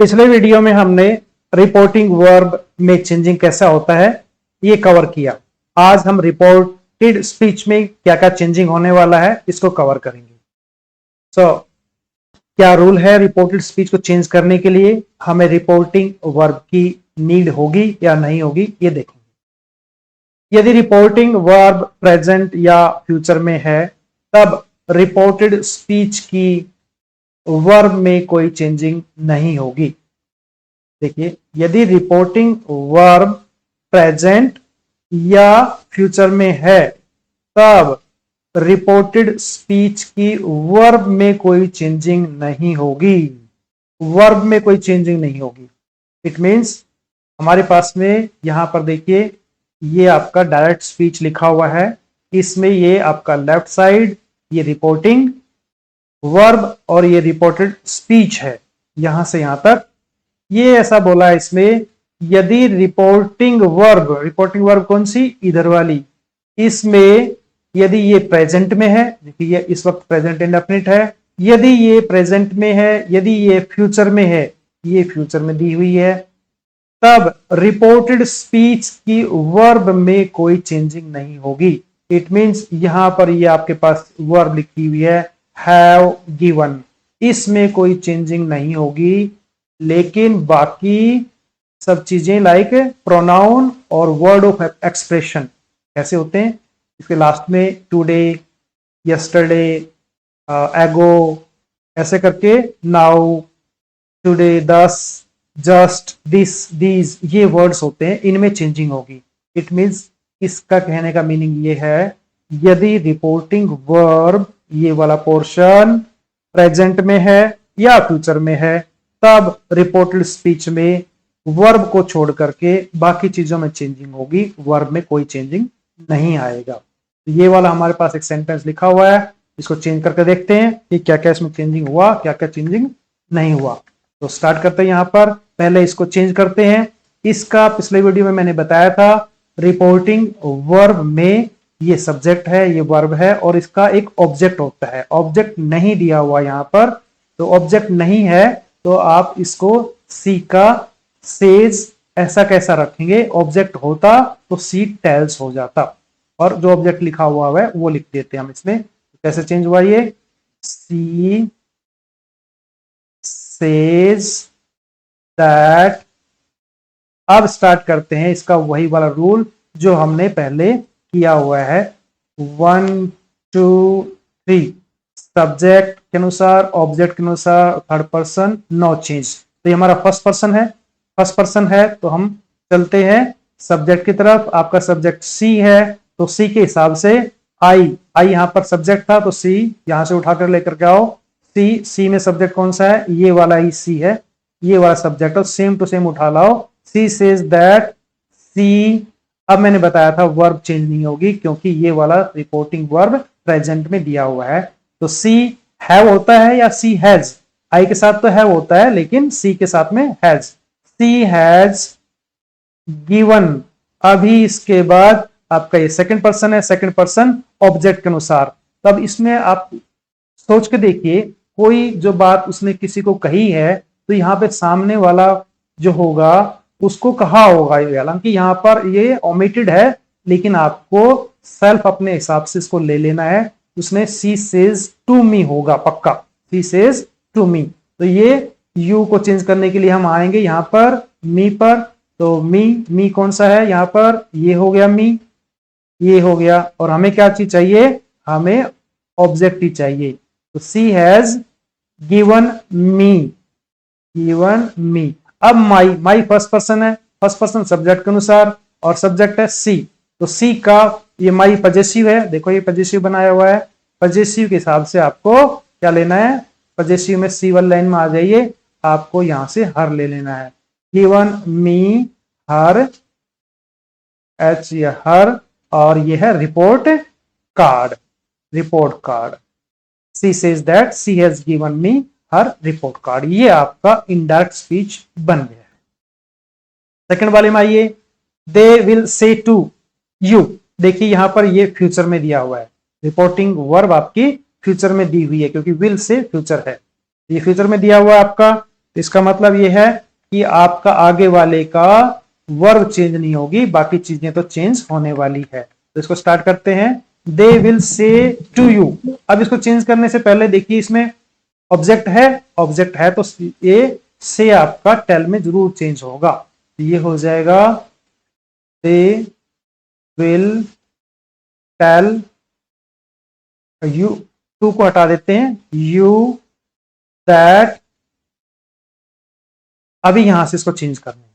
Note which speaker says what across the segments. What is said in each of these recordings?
Speaker 1: पिछले वीडियो में हमने रिपोर्टिंग वर्ब में चेंजिंग कैसा होता है ये कवर किया। आज हम रिपोर्टेड स्पीच में क्या क्या चेंजिंग होने वाला है इसको कवर करेंगे। क्या रूल है रिपोर्टेड स्पीच को चेंज करने के लिए, हमें रिपोर्टिंग वर्ब की नीड होगी या नहीं होगी ये देखेंगे। यदि रिपोर्टिंग वर्ब प्रेजेंट या फ्यूचर में है तब रिपोर्टेड स्पीच की वर्ब में कोई चेंजिंग नहीं होगी। देखिए, यदि रिपोर्टिंग वर्ब प्रेजेंट या फ्यूचर में है तब रिपोर्टेड स्पीच की वर्ब में कोई चेंजिंग नहीं होगी। वर्ब में कोई चेंजिंग नहीं होगी। इट मींस हमारे पास में यहां पर देखिए, ये आपका डायरेक्ट स्पीच लिखा हुआ है, इसमें ये आपका लेफ्ट साइड ये रिपोर्टिंग वर्ब और ये रिपोर्टेड स्पीच है यहां से यहां तक। ये ऐसा बोला है इसमें, यदि रिपोर्टिंग वर्ब कौन सी, इधर वाली, इसमें यदि ये प्रेजेंट में है, देखिए ये इस वक्त प्रेजेंट इंडेफिनिट है, यदि ये प्रेजेंट में है, यदि ये फ्यूचर में है, ये फ्यूचर में दी हुई है, तब रिपोर्टेड स्पीच की वर्ब में कोई चेंजिंग नहीं होगी। इट मींस यहां पर ये आपके पास वर्ब लिखी हुई है हैव गिवन, इसमें कोई चेंजिंग नहीं होगी। लेकिन बाकी सब चीजें लाइक प्रोनाउन और वर्ड ऑफ एक्सप्रेशन कैसे होते हैं, इसके लास्ट में टुडे, यस्टरडे, एगो, ऐसे करके नाउ, टुडे, दस, जस्ट, दिस, दीज, ये वर्ड्स होते हैं, इनमें चेंजिंग होगी। इट मींस इसका कहने का मीनिंग ये है, यदि रिपोर्टिंग वर्ब ये वाला पोर्शन प्रेजेंट में है या फ्यूचर में है तब रिपोर्टेड स्पीच में वर्ब को छोड़ करके बाकी चीजों में चेंजिंग होगी, वर्ब में कोई चेंजिंग नहीं आएगा। तो ये वाला हमारे पास एक सेंटेंस लिखा हुआ है, इसको चेंज करके देखते हैं कि क्या क्या इसमें चेंजिंग हुआ, क्या क्या चेंजिंग नहीं हुआ। तो स्टार्ट करते हैं, यहां पर पहले इसको चेंज करते हैं। इसका पिछले वीडियो में मैंने बताया था, रिपोर्टिंग वर्ब में ये सब्जेक्ट है, ये वर्ब है और इसका एक ऑब्जेक्ट होता है। ऑब्जेक्ट नहीं दिया हुआ यहां पर, तो ऑब्जेक्ट नहीं है तो आप इसको सी का सेज ऐसा कैसा रखेंगे, ऑब्जेक्ट होता तो सी टेल्स हो जाता, और जो ऑब्जेक्ट लिखा हुआ है वो लिख देते हैं हम इसमें। कैसे चेंज हुआ ये, सी सेज दैट। अब स्टार्ट करते हैं इसका वही वाला रूल जो हमने पहले किया हुआ है, 1 2 3, सब्जेक्ट के अनुसार, ऑब्जेक्ट के अनुसार, थर्ड पर्सन, नो चेंज। तो ये हमारा फर्स्ट पर्सन है तो हम चलते हैं सब्जेक्ट की तरफ। आपका सब्जेक्ट सी है तो सी के हिसाब से आई यहां पर सब्जेक्ट था तो सी यहां से उठाकर लेकर के आओ। सी में सब्जेक्ट कौन सा है, ये वाला ही सी है, ये वाला सब्जेक्ट, और सेम टू सेम उठा लाओ। सी सेज दैट, सी, अब मैंने बताया था वर्ब चेंज नहीं होगी क्योंकि ये वाला रिपोर्टिंग वर्ब प्रेजेंट में दिया हुआ है। तो सी हैव होता है या सी हैज, आई के साथ तो हैव होता है लेकिन सी के साथ में हैज। C has given. अभी इसके बाद आपका ये सेकंड पर्सन है, सेकंड पर्सन ऑब्जेक्ट के अनुसार। तब इसमें आप सोच के देखिए, कोई जो बात उसने किसी को कही है तो यहाँ पे सामने वाला जो होगा उसको कहा होगा, हालांकि यहाँ पर ये ओमिटेड है लेकिन आपको सेल्फ अपने हिसाब से इसको ले लेना है। उसने सी सेज टू मी होगा पक्का, सी सेज टू मी। तो ये यू को चेंज करने के लिए हम आएंगे यहाँ पर मी पर। तो मी कौन सा है यहाँ पर, ये हो गया मी, ये हो गया, और हमें क्या चीज चाहिए, हमें ऑब्जेक्ट ही चाहिए। तो सी हैज गिवन मी। अब माई फर्स्ट पर्सन है, फर्स्ट पर्सन सब्जेक्ट के अनुसार और सब्जेक्ट है सी। तो सी का ये माई पजेसिव है, देखो ये पजेसिव बनाया हुआ है, पजेसिव के हिसाब से आपको क्या लेना है, पजेसिव में सी वाली लाइन में आ जाइए, आपको यहां से हर ले लेना है। गिवन मी हर, एच ये हर, और ये है report card. She says that she has given me her report card. ये आपका इनडायरेक्ट स्पीच बन गया है। सेकंड वाले में आइए, they will say to you. देखिए यहां पर ये फ्यूचर में दिया हुआ है, रिपोर्टिंग वर्ब आपकी फ्यूचर में दी हुई है क्योंकि विल से फ्यूचर है, ये फ्यूचर में दिया हुआ है आपका। इसका मतलब ये है कि आपका आगे वाले का वर्ब चेंज नहीं होगी, बाकी चीजें तो चेंज होने वाली है। तो इसको स्टार्ट करते हैं। They will say to you. अब इसको चेंज करने से पहले देखिए इसमें ऑब्जेक्ट है, ऑब्जेक्ट है तो ये से आपका टेल में जरूर चेंज होगा। ये हो जाएगा they will tell you, to को हटा देते हैं, यू दैट। अभी यहां से इसको चेंज करना है,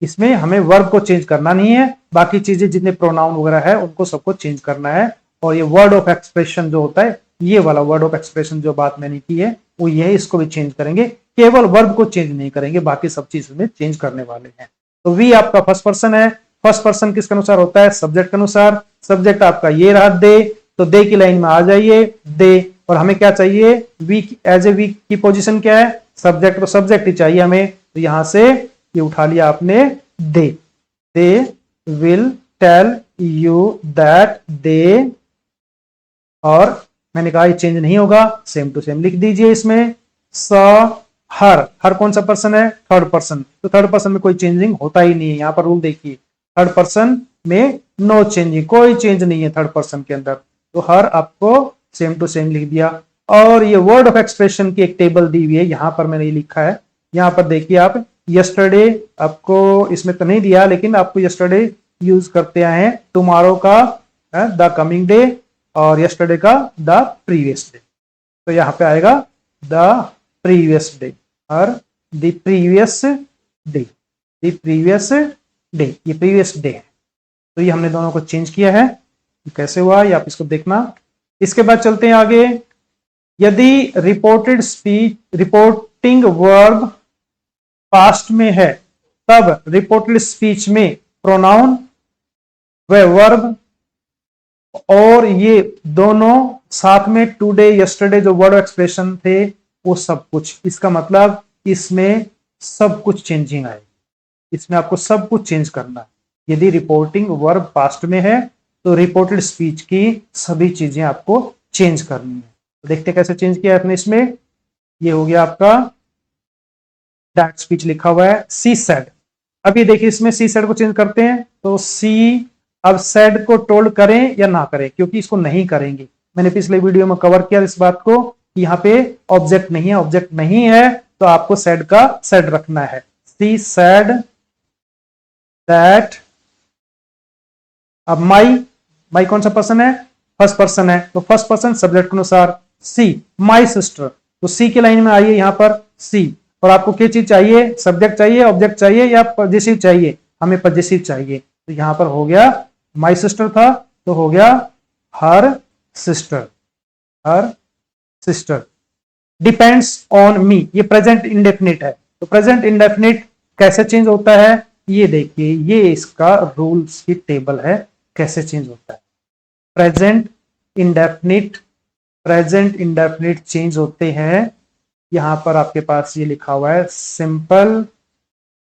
Speaker 1: इसमें हमें वर्ब को चेंज करना नहीं है, बाकी चीजें जितने प्रोनाउन वगैरह है उनको सबको चेंज करना है। और ये वर्ड ऑफ एक्सप्रेशन जो होता है, ये वाला वर्ड ऑफ एक्सप्रेशन जो बात मैंने की है वो ये है, इसको भी चेंज करेंगे, केवल वर्ब को चेंज नहीं करेंगे, बाकी सब चीज में चेंज करने वाले हैं। तो वी आपका फर्स्ट पर्सन है, फर्स्ट पर्सन किसके अनुसार होता है, सब्जेक्ट के अनुसार। सब्जेक्ट आपका ये रहा दे, तो दे की लाइन में आ जाइए दे, और हमें क्या चाहिए, वी एज ए वी की पोजीशन क्या है, सब्जेक्ट, तो सब्जेक्ट ही चाहिए हमें, तो यहां से ये उठा लिया आपने दे। They will tell you that they, और मैंने कहा ये चेंज नहीं होगा, सेम टू सेम लिख दीजिए इसमें। स हर, हर कौन सा पर्सन है, थर्ड पर्सन, तो थर्ड पर्सन में कोई चेंजिंग होता ही नहीं है। यहां पर रूल देखिए, थर्ड पर्सन में नो चेंजिंग, कोई चेंज नहीं है थर्ड पर्सन के अंदर, तो हर आपको सेम टू सेम लिख दिया। और ये वर्ड ऑफ एक्सप्रेशन की एक टेबल दी हुई है, यहां पर मैंने ये लिखा है, यहां पर देखिए आप, यस्टरडे आपको इसमें तो नहीं दिया, लेकिन आपको यस्टरडे यूज करते आए हैं, टुमारो का द कमिंग डे, और यस्टरडे का द प्रीवियस डे, तो यहां पे आएगा द प्रीवियस डे और the previous day, the previous day, ये प्रीवियस डे है। तो ये हमने दोनों को चेंज किया है, कैसे हुआ ये आप इसको देखना। इसके बाद चलते हैं आगे। यदि reported speech, reporting verb past में है, तब रिपोर्टेड स्पीच में प्रोनाउन व वर्ब और ये दोनों साथ में, टुडे यस्टरडे जो वर्ड एक्सप्रेशन थे वो सब कुछ, इसका मतलब इसमें सब कुछ चेंजिंग आएगी, इसमें आपको सब कुछ चेंज करना है। यदि रिपोर्टिंग वर्ब पास्ट में है तो रिपोर्टेड स्पीच की सभी चीजें आपको चेंज करनी है। तो देखते कैसे चेंज किया आपने इसमें। ये हो गया आपका दैट स्पीच लिखा हुआ है, सी सेड। अभी देखिए इसमें सी सेड को चेंज करते हैं, तो सी, अब सेड को टोल्ड करें या ना करें, क्योंकि इसको नहीं करेंगे, मैंने पिछले वीडियो में कवर किया इस बात को कि यहाँ पे ऑब्जेक्ट नहीं है, ऑब्जेक्ट नहीं है तो आपको सेड का सेड रखना है। सी सेड दैट, अब माई, माई कौन सा पर्सन है, फर्स्ट पर्सन है, तो फर्स्ट पर्सन सब्जेक्ट के अनुसार सी, माई सिस्टर, तो सी की लाइन में आइए यहां पर सी, और आपको क्या चीज चाहिए, सब्जेक्ट चाहिए, ऑब्जेक्ट चाहिए या पजेसिव चाहिए, हमें पजेसिव चाहिए, तो यहां पर हो गया माई सिस्टर था तो हो गया her sister, her sister. Depends on me, ये प्रेजेंट इंडेफिनिट है, तो प्रेजेंट इंडेफिनिट कैसे चेंज होता है, ये देखिए, ये इसका रूल्स की टेबल है, कैसे चेंज होता है। Present indefinite, present indefinite change होते हैं, यहां पर आपके पास ये लिखा हुआ है सिंपल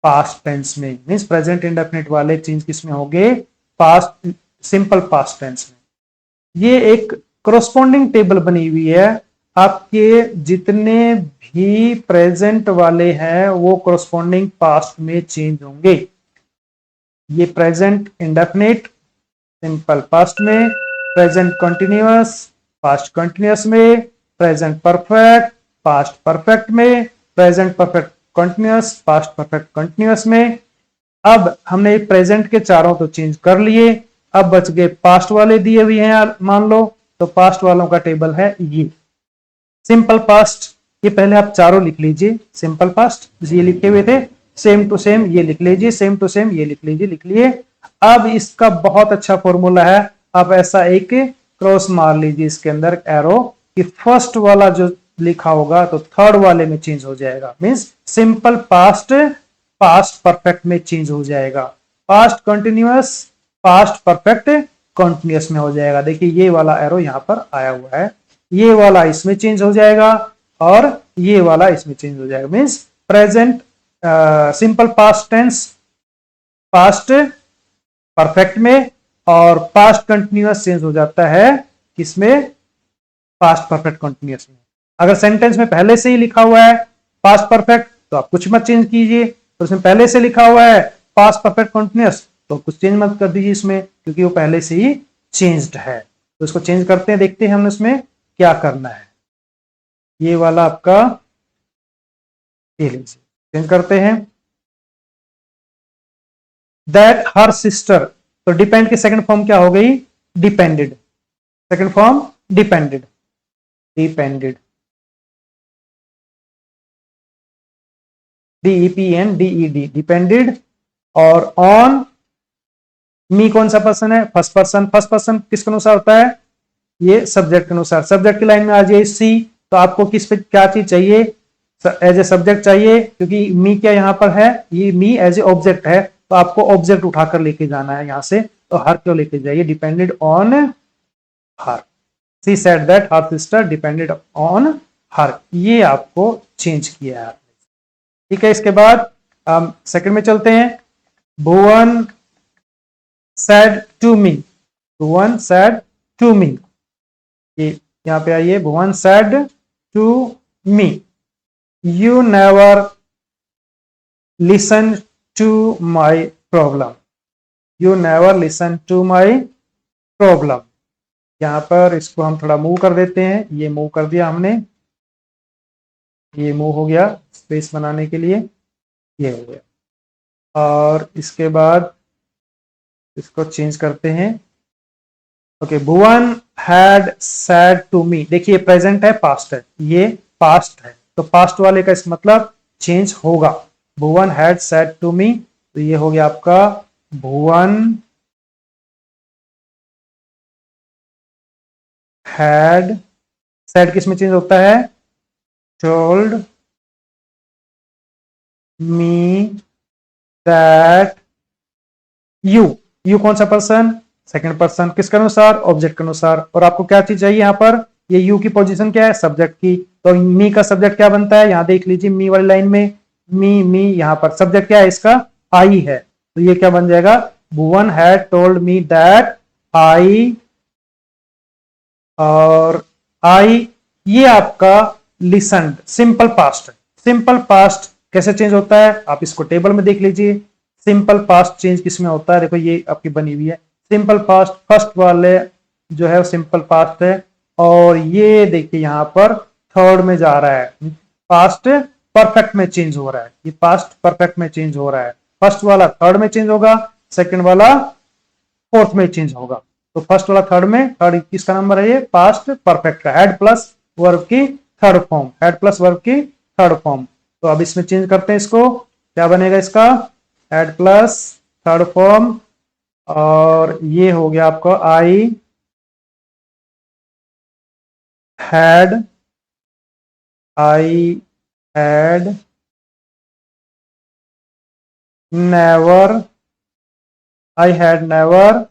Speaker 1: पास्ट टेंस में, मींस प्रेजेंट इंडेफिनिट वाले चेंज किसमें होंगे, पास्ट, सिंपल पास्ट टेंस में। ये एक कोरोस्पोंडिंग टेबल बनी हुई है, आपके जितने भी प्रेजेंट वाले हैं वो कोरोस्पोंडिंग पास्ट में चेंज होंगे। ये प्रेजेंट इंडेफिनिट सिंपल पास्ट में, प्रेजेंट कंटिन्यूअस पास्ट कंटिन्यूअस में, प्रेजेंट परफेक्ट पास्ट परफेक्ट में, present perfect continuous past perfect continuous में। अब हमने प्रेजेंट के चारों तो चेंज कर लिए, अब बच गए पास्ट वाले दिए हुए हैं मान लो, तो पास्ट वालों का टेबल है ये सिंपल पास्ट, ये पहले आप चारों लिख लीजिए, सिंपल पास्ट ये लिखे हुए थे, सेम टू सेम ये लिख लीजिए, सेम टू सेम ये लिख लीजिए, लिख लिए। अब इसका बहुत अच्छा फॉर्मूला है, आप ऐसा एक क्रॉस मार लीजिए इसके अंदर एरो, कि फर्स्ट वाला जो लिखा होगा तो थर्ड वाले में चेंज हो जाएगा, means simple past past perfect में चेंज हो जाएगा, past continuous past perfect continuous में हो जाएगा। देखिए ये वाला एरो यहां पर आया हुआ है, ये वाला इसमें चेंज हो जाएगा और ये वाला इसमें चेंज हो जाएगा, means present simple past tense past perfect में, और पास्ट कंटिन्यूअस चेंज हो जाता है किसमें, पास्ट परफेक्ट कंटिन्यूअस में। अगर सेंटेंस में पहले से ही लिखा हुआ है पास्ट परफेक्ट तो आप कुछ मत चेंज कीजिए। तो इसमें पहले से लिखा हुआ है पास्ट परफेक्ट कंटिन्यूअस, तो कुछ चेंज मत कर दीजिए इसमें, क्योंकि वो पहले से ही चेंज्ड है। तो इसको चेंज करते हैं, देखते हैं हमने इसमें क्या करना है। ये वाला आपका चेंज करते हैं। दैट हर सिस्टर, तो डिपेंड की सेकंड फॉर्म क्या हो गई? Depended. Second form depended, depended, DEPENDED, depended. और ऑन मी कौन सा पर्सन है? First person. फर्स्ट पर्सन किसके अनुसार होता है? ये सब्जेक्ट के अनुसार। सब्जेक्ट की लाइन में आ जाए सी, तो आपको किस पे क्या चीज चाहिए? एज ए सब्जेक्ट चाहिए, क्योंकि मी क्या यहाँ पर है? ये मी एज ए ऑब्जेक्ट है, तो आपको ऑब्जेक्ट उठाकर लेके जाना है यहां से, तो हर क्यों लेके जाइए? Depended on her. She said that her sister depended on her, ये आपको चेंज किया है। ठीक है, इसके बाद हम सेकंड में चलते हैं। भुवन said to me, Bhuvan said to me, ये यहां पे आइए। भुवन said to me, you never listen to my problem, you never listen to my problem। यहां पर इसको हम थोड़ा मूव कर देते हैं, ये मूव कर दिया हमने, ये मूव हो गया स्पेस बनाने के लिए, ये हो गया। और इसके बाद इसको चेंज करते हैं। Okay, Bhuvan had said to me, देखिए प्रेजेंट है पास्ट है, ये पास्ट है, तो पास्ट वाले का इस मतलब चेंज होगा। भुवन हैड सैड टू मी, तो ये हो गया आपका भुवन हैड, सैड किस में चेंज होता है? टोल्ड मी दैट यू कौन सा पर्सन? Second person. किसके अनुसार? ऑब्जेक्ट के अनुसार। और आपको क्या चीज चाहिए यहाँ पर? ये यू की पोजीशन क्या है? सब्जेक्ट की। तो मी का सब्जेक्ट क्या बनता है? यहाँ देख लीजिए मी वाली लाइन में, मी यहाँ पर सब्जेक्ट क्या है इसका? आई है, तो ये क्या बन जाएगा? Bhuvan had told me that I, और आई ये आपका लिसन्ड, सिंपल पास्ट है। सिंपल पास्ट कैसे चेंज होता है? आप इसको टेबल में देख लीजिए। सिंपल पास्ट चेंज किसमें होता है? देखो ये आपकी बनी हुई है सिंपल पास्ट, फर्स्ट वाले जो है वो सिंपल पास्ट है, और ये देखिए यहां पर थर्ड में जा रहा है, पास्ट परफेक्ट में चेंज हो रहा है, ये पास्ट परफेक्ट में चेंज हो रहा है। फर्स्ट वाला थर्ड में चेंज होगा, सेकंड वाला फोर्थ में चेंज होगा। तो फर्स्ट वाला थर्ड में, थर्ड किसका नंबर है? ये पास्ट परफेक्ट का, हेड प्लस वर्ब की third form, head plus verb की थर्ड फॉर्म। तो अब इसमें चेंज करते हैं इसको, क्या बनेगा इसका? हेड प्लस थर्ड फॉर्म, और ये हो गया आपका I had, I had never, I had never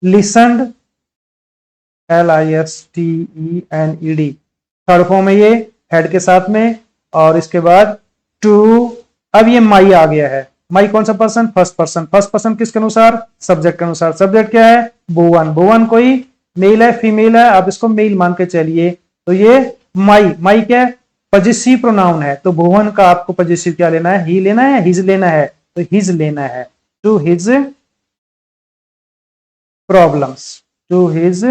Speaker 1: listened, LISTENED, third form है ये हेड के साथ में। और इसके बाद टू, अब ये माई आ गया है। माई कौन सा person? First person. First person किसके अनुसार? सब्जेक्ट के अनुसार। सब्जेक्ट क्या है? भुवन। भुवन कोई मेल है फीमेल है? आप इसको मेल मान के चलिए। तो ये माई, माई क्या है? पजेसिव प्रोनाउन है, तो भुवन का आपको पजेसिव क्या लेना है? ही लेना है, हिज लेना है? तो हिज लेना है। To his problems, to his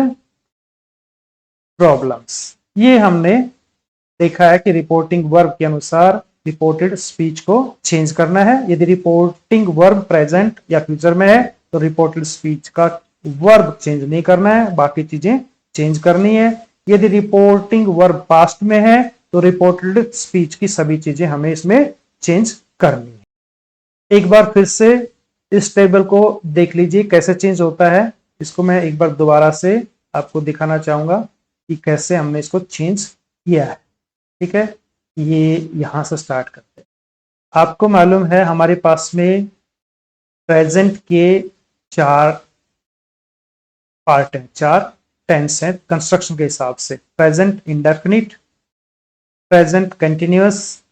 Speaker 1: problems. ये हमने देखा है कि रिपोर्टिंग वर्ब के अनुसार रिपोर्टेड स्पीच को चेंज करना है। यदि रिपोर्टिंग वर्ब प्रेजेंट या फ्यूचर में है तो रिपोर्टेड स्पीच का वर्ब चेंज नहीं करना है, बाकी चीजें चेंज करनी है। यदि रिपोर्टिंग वर्ब पास्ट में है तो रिपोर्टेड स्पीच की सभी चीजें हमें इसमें चेंज करनी है। एक बार फिर से इस टेबल को देख लीजिए कैसे चेंज होता है। इसको मैं एक बार दोबारा से आपको दिखाना चाहूंगा कि कैसे हमने इसको चेंज किया है। ठीक है, ये यहां से स्टार्ट करते हैं। आपको मालूम है हमारे पास में प्रेजेंट के 4 पार्ट हैं, 4 टेंस हैं कंस्ट्रक्शन के हिसाब से। Present indefinite, present continuous,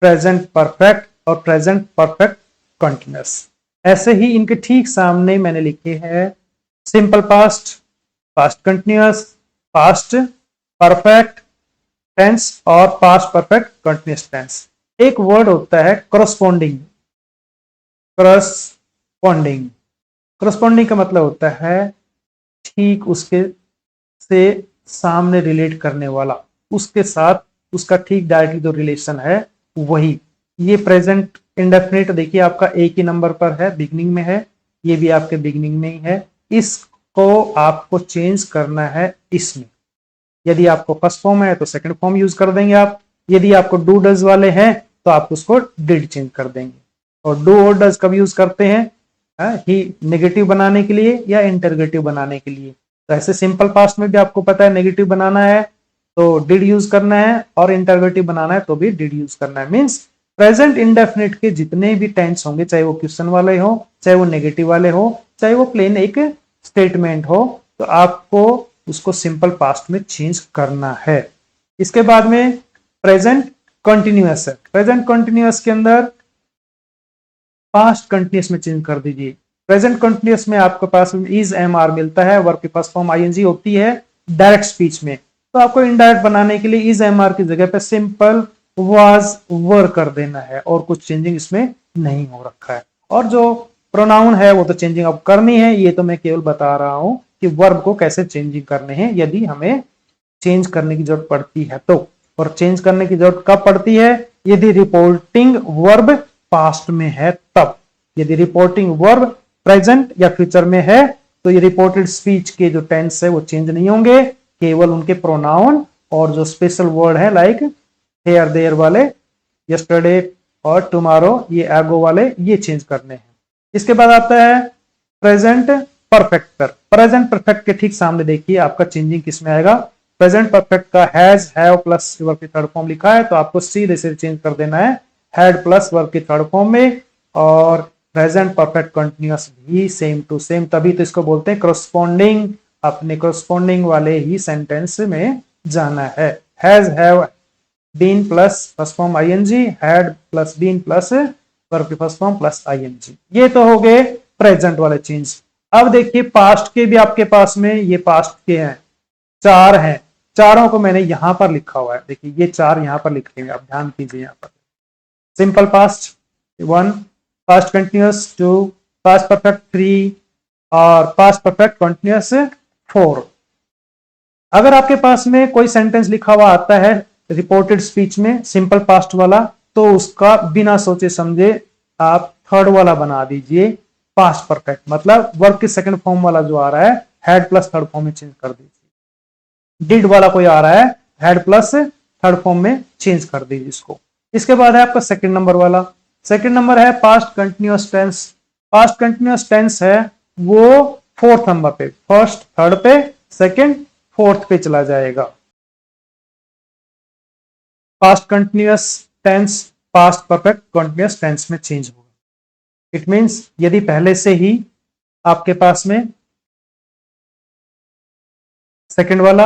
Speaker 1: present perfect और प्रेजेंट परफेक्ट कंटिन्यूअस। ऐसे ही इनके ठीक सामने मैंने लिखे हैं simple past, past continuous, past perfect tense और पास्ट परफेक्ट कंटिन्यूअस टेंस। एक वर्ड होता है करस्पॉन्डिंग। करस्पॉन्डिंग करस्पॉन्डिंग का मतलब होता है ठीक उसके से सामने रिलेट करने वाला, उसके साथ उसका ठीक डायरेक्टली जो रिलेशन है वही। ये प्रेजेंट इंडेफिनिट देखिए आपका एक ही नंबर पर है, बिगनिंग में है, ये भी आपके बिगनिंग में ही है। इसको आपको चेंज करना है इसमें। यदि आपको फर्स्ट फॉर्म है तो सेकंड फॉर्म यूज कर देंगे आप। यदि आपको डू डज वाले हैं तो आप उसको डिड चेंज कर देंगे। और डू और डज कब यूज करते हैं? ही नेगेटिव बनाने के लिए या इंटरगेटिव बनाने के लिए। तो ऐसे सिंपल पास्ट में भी आपको पता है नेगेटिव बनाना है तो डिड यूज करना है, और इंटरगेटिव बनाना है तो भी डिड यूज करना है। मींस प्रेजेंट इंडेफिनिट के जितने भी टेंस होंगे, चाहे वो क्वेश्चन वाले हो, चाहे वो नेगेटिव वाले हो, चाहे वो प्लेन एक स्टेटमेंट हो, तो आपको उसको सिंपल पास्ट में चेंज करना है। इसके बाद में प्रेजेंट कंटिन्यूअस है। प्रेजेंट कंटिन्यूअस के अंदर पास्ट कंटिन्यूअस में चेंज कर दीजिए। प्रेजेंट कंटिन्यूअस में आपके पास इज एम आर मिलता है, वर्ब की फर्स्ट फॉर्म आईएनजी होती है डायरेक्ट स्पीच में। तो आपको इनडायरेक्ट बनाने के लिए इज एम आर की जगह पे सिंपल वाज वर कर देना है, और कुछ चेंजिंग इसमें नहीं हो रखा है। और जो प्रोनाउन है वो तो चेंजिंग अब करनी है, ये तो मैं केवल बता रहा हूं कि वर्ब को कैसे चेंजिंग करने हैं यदि हमें चेंज करने की जरूरत पड़ती है तो। और चेंज करने की जरूरत कब पड़ती है? यदि रिपोर्टिंग वर्ब पास्ट में है तब। यदि रिपोर्टिंग वर्ब प्रेजेंट या फ्यूचर में है तो ये रिपोर्टेड स्पीच के जो टेंस है वो चेंज नहीं होंगे, केवल उनके प्रोनाउन और जो स्पेशल वर्ड है लाइक हेयर देयर वाले, यस्टरडे और टुमारो, ये एगो वाले, ये चेंज करने हैं। इसके बाद आता है प्रेजेंट परफेक्ट पर। प्रेजेंट परफेक्ट के ठीक सामने देखिए आपका चेंजिंग किसमें आएगा। प्रेजेंट परफेक्ट का हैज, हैव प्लस वर्ब की थर्ड फॉर्म लिखा है तो आपको सीधे से चेंज कर देना है हैड प्लस वर्ब की थर्ड फॉर्म में। और प्रेजेंट परफेक्ट कंटिन्यूअस भी सेम टू सेम, तभी तो इसको बोलते हैं करस्पॉन्डिंग। अपने करस्पॉन्डिंग वाले ही सेंटेंस में जाना है। Has, have, been plus first form ING, had plus been plus verb की फर्स्ट फॉर्म प्लस आईएनजी। ये तो हो गए प्रेजेंट वाले चेंज। अब देखिए पास्ट के भी आपके पास में, ये पास्ट के हैं, चार हैं। चारों को मैंने यहां पर लिखा हुआ है, देखिए ये चार यहां पर लिखे हुए, आप ध्यान कीजिए। यहां पर simple past 1, past continuous 2, past perfect 3 और पास्ट परफेक्ट कंटिन्यूअस 4। अगर आपके पास में कोई सेंटेंस लिखा हुआ आता है रिपोर्टेड स्पीच में सिंपल पास्ट वाला, तो उसका बिना सोचे समझे आप थर्ड वाला बना दीजिए पास्ट परफेक्ट, मतलब वर्ब के सेकंड फॉर्म वाला जो आ रहा है हैड प्लस थर्ड फॉर्म में चेंज कर दीजिए। डिड वाला कोई आ रहा है हैड प्लस थर्ड फॉर्म में चेंज कर दीजिए इसको। इसके बाद है आपका सेकंड नंबर वाला। सेकंड नंबर है past continuous tense. Past continuous tense है वो फोर्थ नंबर पे, फर्स्ट थर्ड पे, सेकंड फोर्थ पे चला जाएगा। Past continuous tense past perfect continuous tense में चेंज होगा। इट मींस यदि पहले से ही आपके पास में सेकंड वाला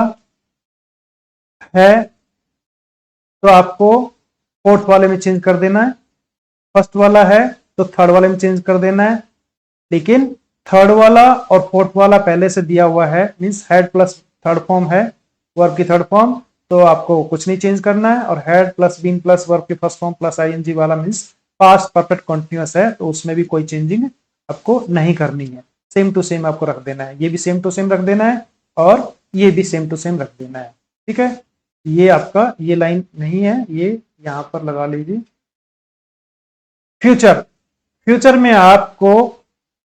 Speaker 1: है तो आपको फोर्थ वाले में चेंज कर देना है। फर्स्ट वाला है तो थर्ड वाले में चेंज कर देना है। लेकिन थर्ड वाला और फोर्थ वाला पहले से दिया हुआ है, means had plus third form है वर्ब की थर्ड फॉर्म, तो आपको कुछ नहीं चेंज करना है। और had plus been plus verb की फर्स्ट फॉर्म प्लस आईएनजी वाला मींस पास्ट परफेक्ट कंटिन्यूअस है, तो उसमें भी कोई चेंजिंग आपको नहीं करनी है। सेम टू सेम आपको रख देना है, ये भी सेम टू सेम रख देना है और ये भी सेम टू सेम रख देना है। ठीक है, ये आपका ये लाइन नहीं है, ये यहां पर लगा लीजिए। फ्यूचर, फ्यूचर में आपको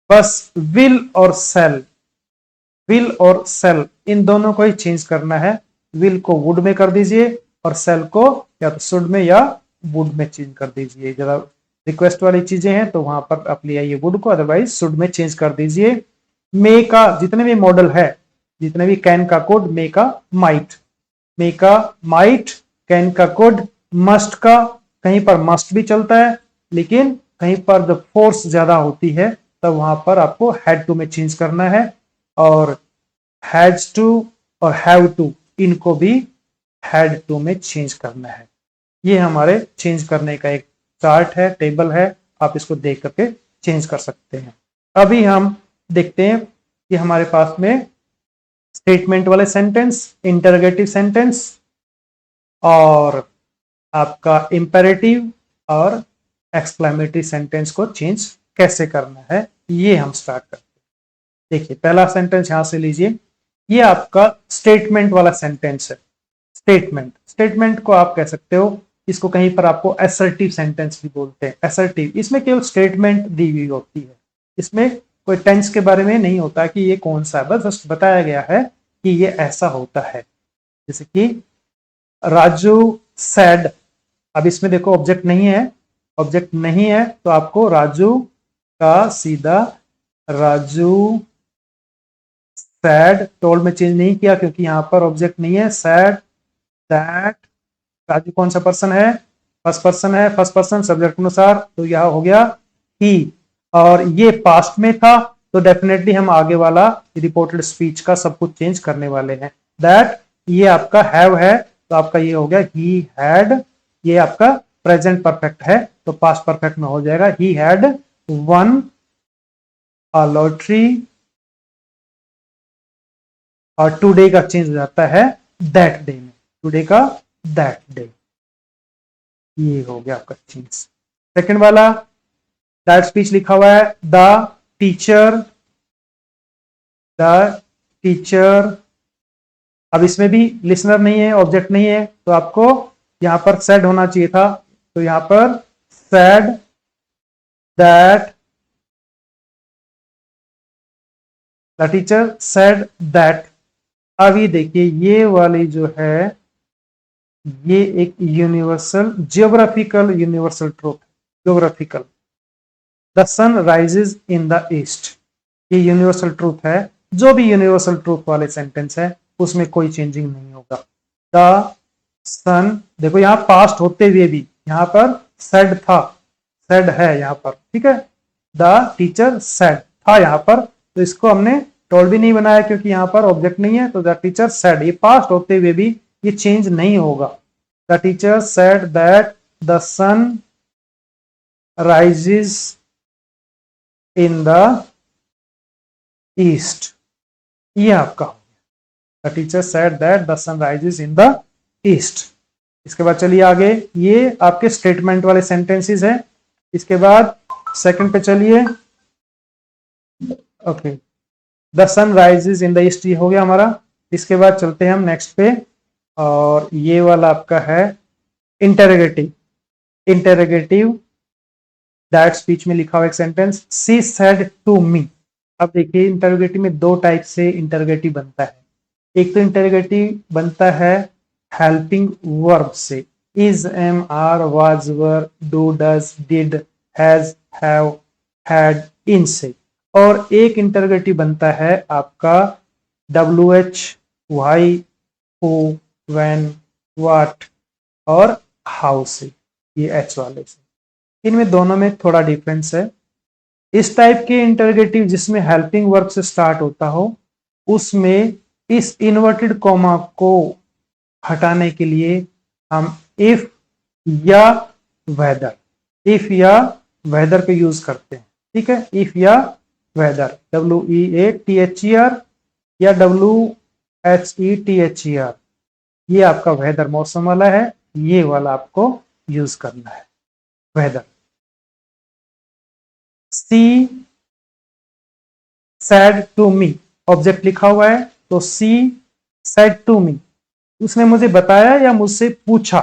Speaker 1: बस विल और सेल, विल और सेल इन दोनों को ही चेंज करना है। विल को वुड में कर दीजिए और सेल को या तो शुड में या वुड में चेंज कर दीजिए। जरा रिक्वेस्ट वाली चीजें हैं तो वहां पर आप ले आइए वुड को, अदरवाइज शुड में चेंज कर दीजिए। मे का जितने भी मॉडल है, जितने भी कैन का कोड, मे का माइट, मे का माइट, कैन का कोड, मस्ट का कहीं पर मस्ट भी चलता है, लेकिन कहीं पर जब फोर्स ज्यादा होती है तब वहां पर आपको हैड टू में चेंज करना है। और हैज टू और हैव टू इनको भी हैड टू में चेंज करना है। ये हमारे चेंज करने का एक चार्ट है, टेबल है, आप इसको देख करके चेंज कर सकते हैं। अभी हम देखते हैं कि हमारे पास में स्टेटमेंट वाले सेंटेंस, इंटरोगेटिव सेंटेंस और आपका इंपेरेटिव और एक्सक्लेमेटरी सेंटेंस को चेंज कैसे करना है, ये हम स्टार्ट करते हैं। देखिए पहला सेंटेंस यहां से लीजिए, ये आपका स्टेटमेंट वाला सेंटेंस है। स्टेटमेंट को आप कह सकते हो, इसको कहीं पर आपको असर्टिव सेंटेंस भी बोलते हैं। असर्टिव, इसमें केवल स्टेटमेंट दी हुई होती है, इसमें कोई टेंस के बारे में नहीं होता कि ये कौन सा है, बस बताया गया है कि ये ऐसा होता है। जैसे कि राजू सैड, अब इसमें देखो ऑब्जेक्ट नहीं है, ऑब्जेक्ट नहीं है तो आपको राजू का सीधा राजू सैड, टोल्ड में चेंज नहीं किया क्योंकि यहां पर ऑब्जेक्ट नहीं है। सैड दैट, राजू कौन सा पर्सन है, फर्स्ट पर्सन है, फर्स्ट पर्सन सब्जेक्ट अनुसार, तो यह हो गया ही। और ये पास्ट में था तो डेफिनेटली हम आगे वाला रिपोर्टेड स्पीच का सब कुछ चेंज करने वाले हैं। दैट, ये आपका हैव है तो आपका ये हो गया ही हैड, ये आपका प्रेजेंट परफेक्ट है तो पास्ट परफेक्ट में हो जाएगा he had one a lottery, और टुडे का चेंज हो जाता है दैट डे में, टुडे का दैट डे, ये हो गया आपका चेंज। सेकंड वाला दैट स्पीच लिखा हुआ है द टीचर, द टीचर, अब इसमें भी लिसनर नहीं है, ऑब्जेक्ट नहीं है तो आपको यहां पर सेड होना चाहिए था, तो यहां पर said that, the teacher said that. अब ये देखिए ये वाली जो है ये एक universal geographical universal truth, geographical, the sun rises in the east, ये यूनिवर्सल ट्रूथ है। जो भी यूनिवर्सल ट्रूथ वाले सेंटेंस है उसमें कोई चेंजिंग नहीं होगा। द सन, देखो यहां पास्ट होते हुए भी यहां पर सेड था, सेड है यहां पर, ठीक है। द टीचर सेड था यहां पर, तो इसको हमने टोल्ड भी नहीं बनाया क्योंकि यहां पर ऑब्जेक्ट नहीं है, तो द टीचर सेड, ये पास्ट होते हुए भी ये चेंज नहीं होगा। The teacher said that the sun rises in the east, ये आपका हो गया। The teacher said that the sun rises in the east. इसके बाद चलिए आगे, ये आपके स्टेटमेंट वाले सेंटेंसेस हैं। इसके बाद सेकंड पे चलिए, okay, the sun rises in the east, ये हो गया हमारा। इसके बाद चलते हैं हम नेक्स्ट पे, और ये वाला आपका है इंटेरोगेटिव। इंटेरोगेटिव दैट स्पीच में लिखा हुआ एक sentence, she said to me. अब देखिए इंटेरोगेटिव में दो टाइप से इंटेरोगेटिव बनता है। एक तो इंटेरोगेटिव बनता है हेल्पिंग वर्ब से, is, am, are, was, were, do, does, did, has, have, had, इन से। और एक इंटरोगेटिव बनता है आपका W H, why, who, when, what और हाउ से, ये एच वाले से। इनमें दोनों में थोड़ा डिफरेंस है। इस टाइप के इंटरोगेटिव जिसमें हेल्पिंग वर्ब से स्टार्ट होता हो, उसमें इस इन्वर्टेड कॉमा को हटाने के लिए हम इफ या वेदर, इफ या वेदर पे यूज करते हैं, ठीक है। इफ या वेदर, WEATHER या WHETHER, ये आपका वेदर मौसम वाला है, ये वाला आपको यूज करना है whether. She said to me, object लिखा हुआ है तो सी सैड टू मी, उसने मुझे बताया या मुझसे पूछा,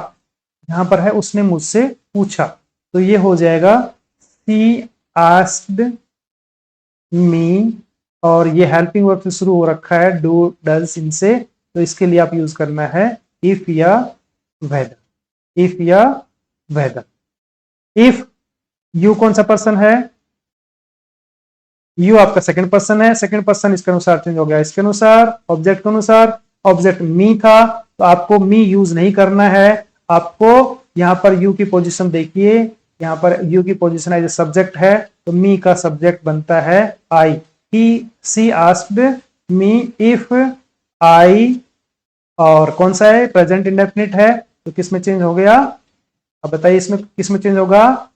Speaker 1: यहां पर है उसने मुझसे पूछा, तो ये हो जाएगा सी आस्क्ड मी, और ये हेल्पिंग वर्ब से शुरू हो रखा है डू, डज, इनसे, तो इसके लिए आप यूज करना है इफ या वेदर, इफ या वेदर। इफ यू कौन सा पर्सन है, यू आपका सेकंड पर्सन है, सेकंड पर्सन इसके अनुसार चेंज हो गया, इसके अनुसार, ऑब्जेक्ट के अनुसार। ऑब्जेक्ट मी था तो आपको मी यूज नहीं करना है, आपको यहां पर यू की पोजीशन देखिए, यहां पर यू की पोजीशन एज सब्जेक्ट है तो मी का सब्जेक्ट बनता है आई। ही सी आस्क्ड मी इफ आई, और कौन सा है, प्रेजेंट इंडेफिनिट है तो किस में चेंज हो गया, अब बताइए इसमें किस में चेंज होगा,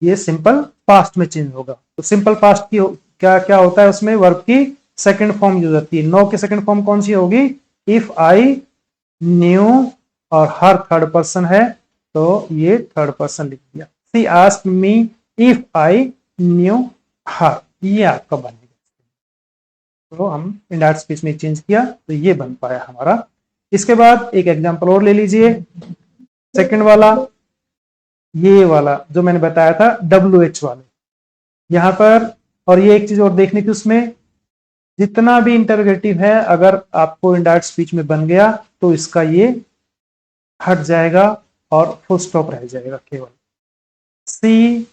Speaker 1: ये सिंपल पास्ट में चेंज होगा। तो सिंपल पास्ट की क्या क्या होता है उसमें, वर्ब की सेकंड फॉर्म यूज होती है। नो की सेकंड फॉर्म कौन सी होगी, इफ आई न्यू, और हर थर्ड पर्सन है तो ये थर्ड पर्सन लिख दिया, she asked me if I knew her, ये आपका बनेगा। तो हम इनडायरेक्ट स्पीच में चेंज किया तो ये बन पाया हमारा। इसके बाद एक एग्जांपल और ले लीजिए, सेकंड वाला, ये वाला जो मैंने बताया था WH वाले, यहां पर। और ये एक चीज और देखने की, उसमें जितना भी इंटरोगेटिव है अगर आपको इनडायरेक्ट स्पीच में बन गया तो इसका ये हट जाएगा और फुल स्टॉप रह जाएगा केवल। सी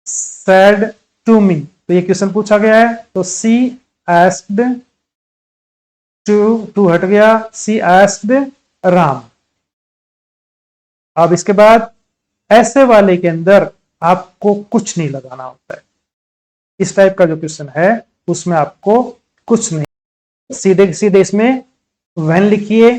Speaker 1: सैड टू मी, तो ये क्वेश्चन पूछा गया है, तो सी आस्क्ड टू हट गया, सी आस्क्ड राम। अब इसके बाद ऐसे वाले के अंदर आपको कुछ नहीं लगाना होता है। इस टाइप का जो क्वेश्चन है उसमें आपको कुछ नहीं, सीधे सीधे इसमें व्हेन लिखिए,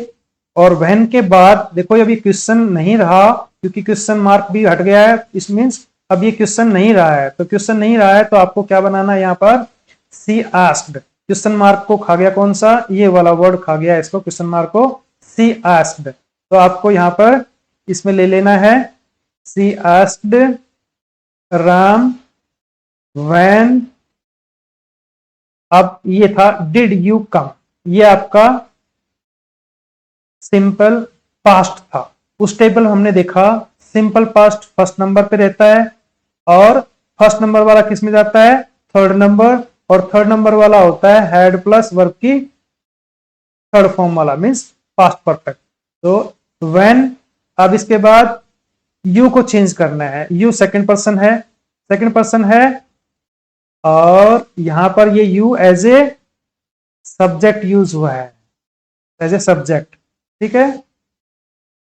Speaker 1: और व्हेन के बाद देखो अभी क्वेश्चन नहीं रहा क्योंकि क्वेश्चन मार्क भी हट गया है, इस मीन्स अब ये क्वेश्चन नहीं रहा है। तो क्वेश्चन नहीं रहा है तो आपको क्या बनाना है, यहाँ पर सी आस्क्ड, क्वेश्चन मार्क को खा गया कौन सा, ये वाला वर्ड खा गया इसको, क्वेश्चन मार्क को, सी आस्क्ड। तो आपको यहाँ पर इसमें ले लेना है सी आस्क्ड राम व्हेन। अब ये था डिड यू कम, ये आपका सिंपल पास्ट था। उस टेबल हमने देखा सिंपल पास्ट फर्स्ट नंबर पे रहता है और फर्स्ट नंबर वाला किस में जाता है, थर्ड नंबर, और थर्ड नंबर वाला होता है हैड प्लस वर्ब की थर्ड फॉर्म वाला, मीन्स पास्ट परफेक्ट। तो व्हेन, अब इसके बाद यू को चेंज करना है, यू सेकंड पर्सन है, सेकंड पर्सन है, और यहां पर ये you as a subject use हुआ है, एज ए सब्जेक्ट, ठीक है।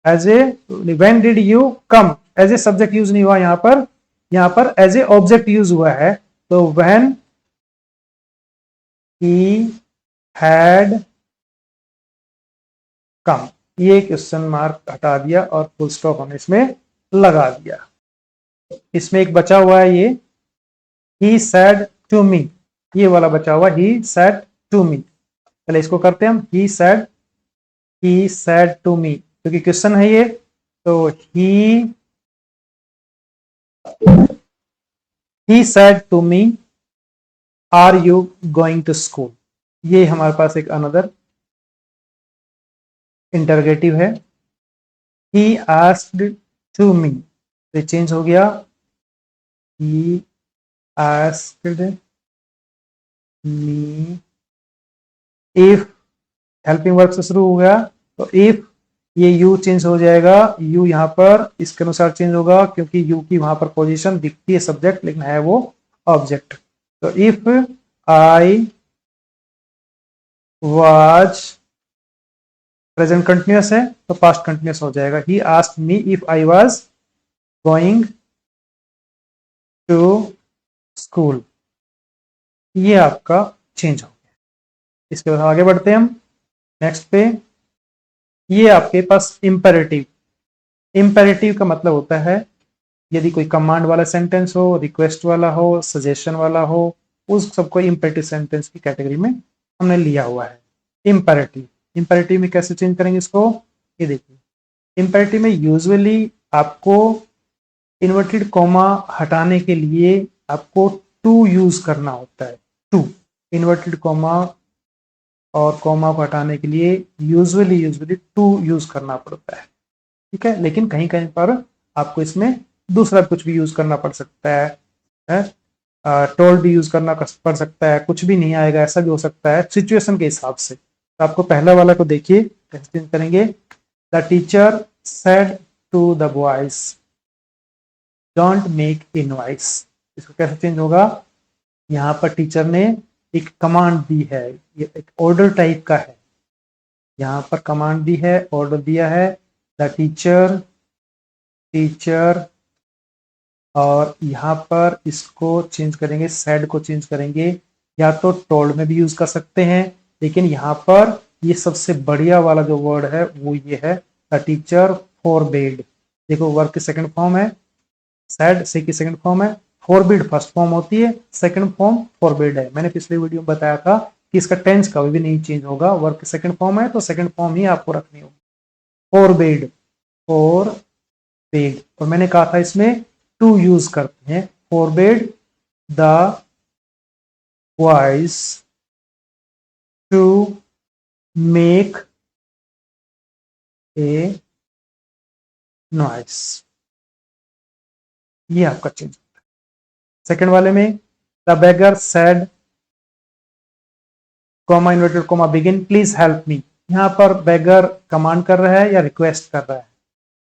Speaker 1: As a, when did you come, as a subject use नहीं हुआ यहां पर एज ए ऑब्जेक्ट यूज हुआ है। तो व्हेन ही हैड कम, ये क्वेश्चन मार्क हटा दिया और फुल स्टॉप हमने इसमें लगा दिया। इसमें एक बचा हुआ है ये ही सैड टू मी, ये वाला बचा हुआ ही सैड टू मी। पहले इसको करते हैं हम, ही सैड टू मी, क्योंकि क्वेश्चन है ये। तो he said to me are you going to school, ये हमारे पास एक अनदर इंटरोगेटिव है। ही आस्क्ड टू मी, तो चेंज हो गया, ही asked me if, helping verb से शुरू हो गया तो इफ, ये यू चेंज हो जाएगा, यू यहाँ पर इसके अनुसार चेंज होगा क्योंकि यू की वहां पर पोजीशन दिखती है सब्जेक्ट लेकिन है वो ऑब्जेक्ट। तो if I was, present continuous है तो पास्ट कंटिन्यूअस हो जाएगा, he asked me if I was going to school, ये आपका चेंज हो गया। इसके बाद आगे बढ़ते हैं हम नेक्स्ट पे। ये आपके पास इंपेरेटिव, इंपेरेटिव का मतलब होता है यदि कोई कमांड वाला सेंटेंस हो, रिक्वेस्ट वाला हो, सजेशन वाला हो, उस सबको इंपेरेटिव सेंटेंस की कैटेगरी में हमने लिया हुआ है। इंपेरेटिव, इंपेरेटिव में कैसे चेंज करेंगे इसको, ये देखिए। इंपेरेटिव में यूजुअली आपको इन्वर्टेड कॉमा हटाने के लिए आपको टू यूज करना होता है। टू, इन्वर्टेड कॉमा और कॉमा को हटाने के लिए यूजुअली टू यूज करना पड़ता है, ठीक है। लेकिन कहीं कहीं पर आपको इसमें दूसरा कुछ भी यूज करना पड़ सकता है, टोल्ड भी यूज करना पड़ सकता है, कुछ भी नहीं आएगा ऐसा भी हो सकता है सिचुएशन के हिसाब से। तो आपको पहला वाला को देखिए कैसे चेंज करेंगे। The teacher said to the boys don't make a noise, इसको कैसे चेंज होगा, यहाँ पर टीचर ने एक कमांड दी है, ये एक ऑर्डर टाइप का है, यहाँ पर कमांड दी है, ऑर्डर दिया है, द टीचर, और यहाँ पर इसको चेंज करेंगे, सेड को चेंज करेंगे, या तो टोल्ड में भी यूज कर सकते हैं, लेकिन यहाँ पर ये सबसे बढ़िया वाला जो वर्ड है वो ये है, द टीचर फोरबेड। देखो वर्ब की सेकंड फॉर्म है, सैड से की सेकंड फॉर्म है, फोरबिड फर्स्ट फॉर्म होती है, सेकंड फॉर्म फोरबिड है। मैंने पिछले वीडियो में बताया था कि इसका टेंस कभी भी नहीं चेंज होगा, वर्ब की सेकंड फॉर्म है तो सेकंड फॉर्म ही आपको रखनी होगी, फोरबिड, और मैंने कहा था इसमें टू यूज करते हैं, forbade the voice to make a noise, ये आपका चेंज होता है। सेकंड वाले में the beggar said comma inverted comma begin please help me, यहाँ पर बेगर कमांड कर रहा है या रिक्वेस्ट कर रहा है,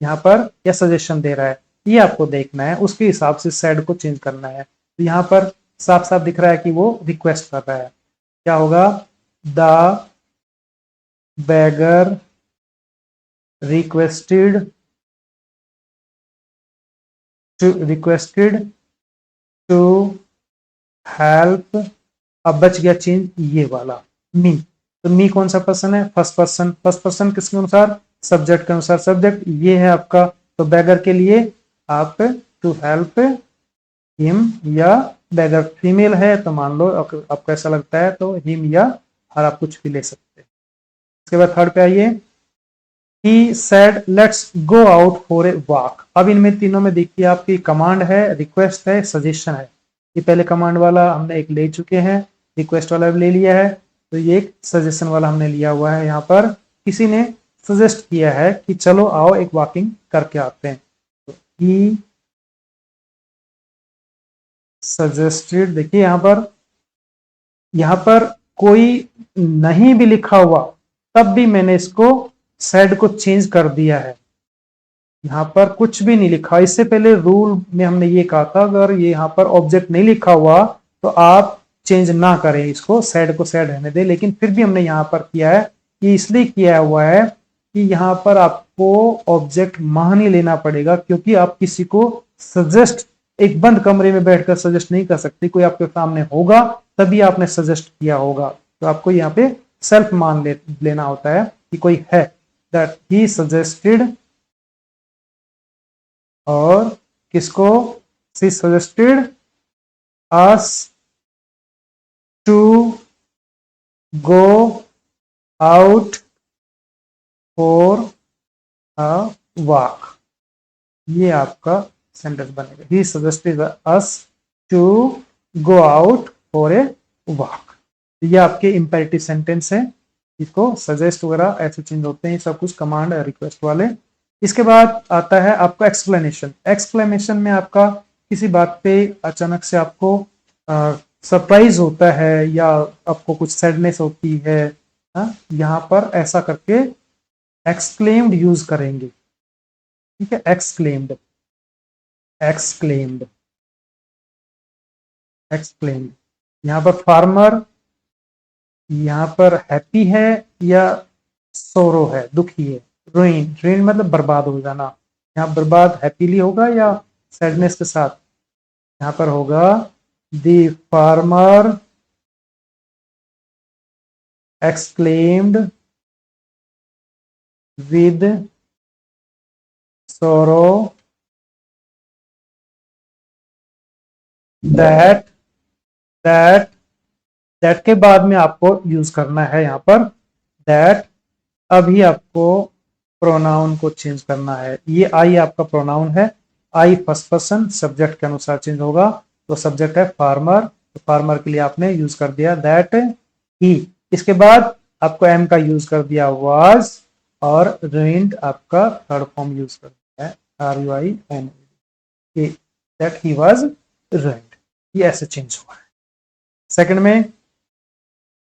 Speaker 1: यहाँ पर या सजेशन दे रहा है, ये आपको देखना है, उसके हिसाब से सेड को चेंज करना है। तो यहाँ पर साफ साफ दिख रहा है कि वो रिक्वेस्ट कर रहा है। क्या होगा, the beggar requested to help, अब बच गया चेंज ये वाला मी। तो मी कौन सा पर्सन है, फर्स्ट पर्सन। फर्स्ट पर्सन किसके अनुसार, सब्जेक्ट के अनुसार, सब्जेक्ट ये है आपका। तो बेगर के लिए आप टू हेल्प हिम, या बेगर फीमेल है तो मान लो आपको ऐसा लगता है तो हिम या हर, आप कुछ भी ले सकते हैं। इसके बाद थर्ड पे आइए, he said let's go out for a walk. अब इनमें तीनों में देखिए आपकी कमांड है, रिक्वेस्ट है, सजेशन है। ये पहले कमांड वाला हमने एक ले चुके हैं, रिक्वेस्ट वाला भी ले लिया है, तो ये एक सजेशन वाला हमने लिया हुआ है। यहाँ पर किसी ने सजेस्ट किया है कि चलो आओ एक वॉकिंग करके आते हैं, तो ही सजेस्टेड। देखिए यहाँ पर कोई नहीं भी लिखा हुआ तब भी मैंने इसको सेड को चेंज कर दिया है। यहाँ पर कुछ भी नहीं लिखा, इससे पहले रूल में हमने ये कहा था अगर ये यहाँ पर ऑब्जेक्ट नहीं लिखा हुआ तो आप चेंज ना करें, इसको सेड को सेड रहने दें। लेकिन फिर भी हमने यहाँ पर किया है, कि इसलिए किया हुआ है कि यहाँ पर आपको ऑब्जेक्ट मान ही लेना पड़ेगा, क्योंकि आप किसी को सजेस्ट एक बंद कमरे में बैठकर सजेस्ट नहीं कर सकते, कोई आपके सामने होगा तभी आपने सजेस्ट किया होगा। तो आपको यहाँ पे सेल्फ मान लेना होता है कि कोई है, दैट ही सजेस्टेड, और किसको, she suggested us to go out for a walk, ये आपका सेंटेंस बनेगा। He suggested us to go out for a walk, ये आपके इंपेरेटिव सेंटेंस है। इसको सजेस्ट वगैरह ऐसे चेंज होते हैं, सब कुछ कमांड रिक्वेस्ट वाले। इसके बाद आता है आपका एक्सप्लेनेशन। एक्सप्लेनेशन में आपका किसी बात पे अचानक से आपको सरप्राइज होता है या आपको कुछ सैडनेस होती है, यहाँ पर ऐसा करके एक्सक्लेम्ड यूज करेंगे, ठीक है। Exclaimed, exclaimed, exclaimed. यहाँ पर फार्मर, यहाँ पर हैप्पी है या सोरो है, दुखी है। रुइन, रुइन मतलब बर्बाद हो जाना, यहाँ बर्बाद हैप्पीली होगा या सैडनेस के साथ, यहाँ पर होगा द फार्मर एक्सक्लेम्ड विद सोरो दैट, दैट के बाद में आपको यूज करना है यहाँ पर दैट। अभी आपको प्रोनाउन को चेंज करना है। ये आई आपका प्रोनाउन है, आई फर्स्ट पर्सन, सब्जेक्ट के अनुसार चेंज होगा। तो सब्जेक्ट है फार्मर, तो फार्मर के लिए आपने यूज कर दिया दैट ही। इसके बाद आपको एम का यूज कर दिया वाज, और रुइंड आपका थर्ड फॉर्म यूज कर दिया है RUIN, that he was ruined. ये ऐसे चेंज हुआ है। सेकंड में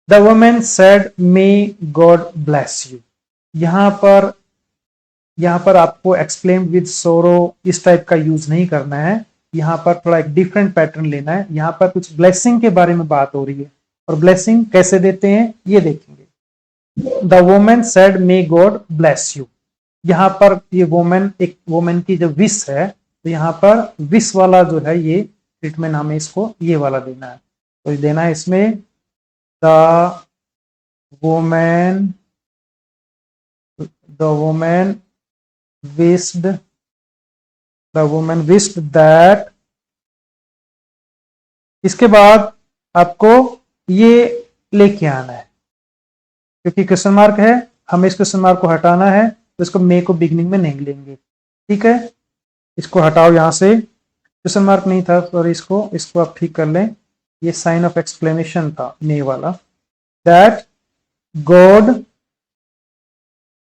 Speaker 1: the women said may God bless you, यहाँ पर आपको एक्सप्लेन विद सोरो इस टाइप का यूज नहीं करना है। यहाँ पर थोड़ा एक डिफरेंट पैटर्न लेना है। यहाँ पर कुछ ब्लेसिंग के बारे में बात हो रही है, और ब्लेसिंग कैसे देते हैं ये देखेंगे। The women said may God bless you, यहाँ पर ये वुमेन, एक वुमेन की जो विश है, तो यहाँ पर विश वाला जो है ये ट्रीटमेंट हमें इसको ये वाला देना है। तो देना है इसमें the women wished, the woman wished that। इसके बाद आपको ये लेके आना है, क्योंकि क्वेश्चन मार्क है, हमें इस क्वेश्चन मार्क को हटाना है, तो इसको मे को बिगनिंग में नहीं लेंगे, ठीक है। इसको हटाओ यहां से, क्वेश्चन मार्क नहीं था, सॉरी, इसको आप ठीक कर लें, ये साइन ऑफ एक्सप्लेनेशन था मे वाला, दैट गॉड,